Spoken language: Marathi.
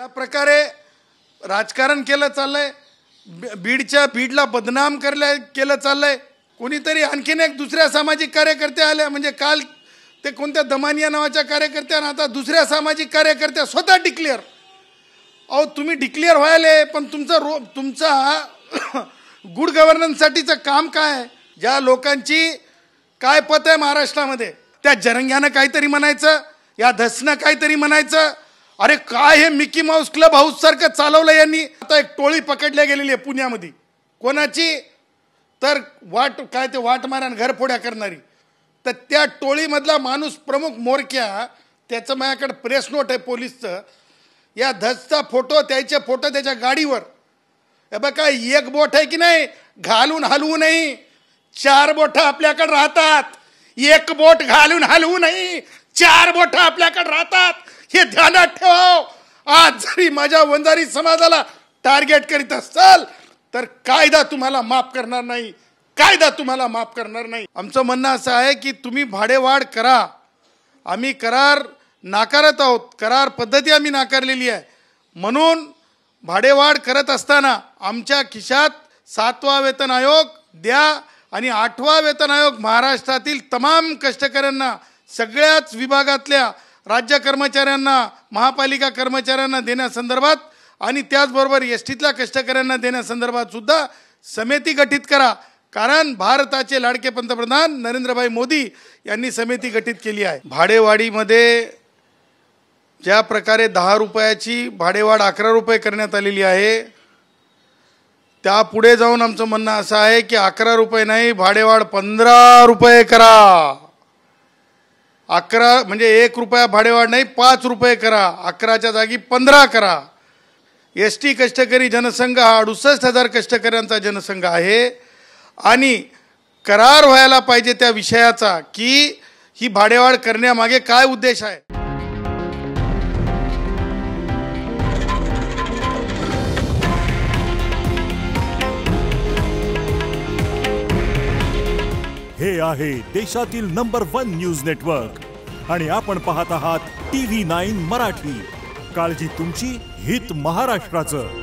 ज्या प्रकारे राजकारण केलं चाललंय, बीडला बदनाम केलं चाललंय. कोणीतरी आणखीन एक दुसऱ्या सामाजिक कार्यकर्ते आले, म्हणजे काल ते कोणत्या दमानिया नावाच्या कार्यकर्त्यानं आता दुसऱ्या सामाजिक कार्यकर्त्या स्वतः डिक्लेअर. अहो तुम्ही डिक्लेअर व्हायले, पण तुमचा गुड गव्हर्नन्ससाठीचं काम काय? ज्या लोकांची काय पत आहे महाराष्ट्रामध्ये, त्या जरंग्यानं काहीतरी म्हणायचं, या धसनं काहीतरी म्हणायचं. अरे काय हे मिकी माऊस क्लब हाऊस सारखं चालवलं यांनी. आता एक टोळी पकडल्या गेलेली आहे पुण्यामध्ये. कोणाची? तर वाट माऱ्यान घरफोड्या करणारी. तर त्या टोळीमधला माणूस प्रमुख मोरक्या, त्याचं माझ्याकडे प्रेस नोट आहे पोलीसचं. या धसचा फोटो, त्याचे फोटो त्याच्या गाडीवर. हे बघा, एक बोट आहे की नाही घालून हलवू नाही, 4 बोट आपल्याकडे राहतात. एक बोट घालून हलवू नाही, 4 बोट आपल्याकडे राहतात. हे ध्यानात ठेवा. आज जरी माझ्या वंजारी समाजाला टार्गेट करीत असाल तर कायदा तुम्हाला माफ करणार नाही, कायदा तुम्हाला माफ करणार नाही. आमचं म्हणणं असं आहे की तुम्ही भाडेवाढ करा. आम्ही करार नाकारत आहोत, करार पद्धती आम्ही नाकारलेली आहे. म्हणून भाडेवाढ करत असताना आमच्या खिशात 7वा वेतन आयोग द्या आणि 8वा वेतन आयोग महाराष्ट्रातील तमाम कष्टकऱ्यांना, सगळ्याच विभागातल्या राज्य कर्मचाऱ्यांना, महापालिका कर्मचाऱ्यांना देण्यासंदर्भात आणि त्याचबरोबर एसटीतल्या कष्टकऱ्यांना देण्यासंदर्भात सुद्धा समिती गठीत करा. कारण भारताचे लाडके पंतप्रधान नरेंद्रभाई मोदी यांनी समिती गठीत केली आहे. भाडेवाढीमध्ये ज्या प्रकारे 10 रुपयाची भाडेवाढ 11 रुपये करण्यात आलेली आहे, त्या पुढे जाऊन आमचं म्हणणं असं आहे की 11 रुपये नाही, भाडेवाढ 15 रुपये करा. 11 म्हणजे 1 रुपया भाडेवाढ नाही, 5 रुपये करा. 11च्या जागी 15 करा. एसटी कष्टकरी जनसंघ हा 68,000 कष्टकऱ्यांचा जनसंघ आहे आणि करार व्हायला पाहिजे त्या विषयाचा की ही भाडेवाढ करण्यामागे काय उद्देश आहे. हे आहे देशातील नंबर 1 न्यूज नेटवर्क आणि आपण पाहत आहात TV9 मराठी. काळजी तुमची, हित महाराष्ट्राचं.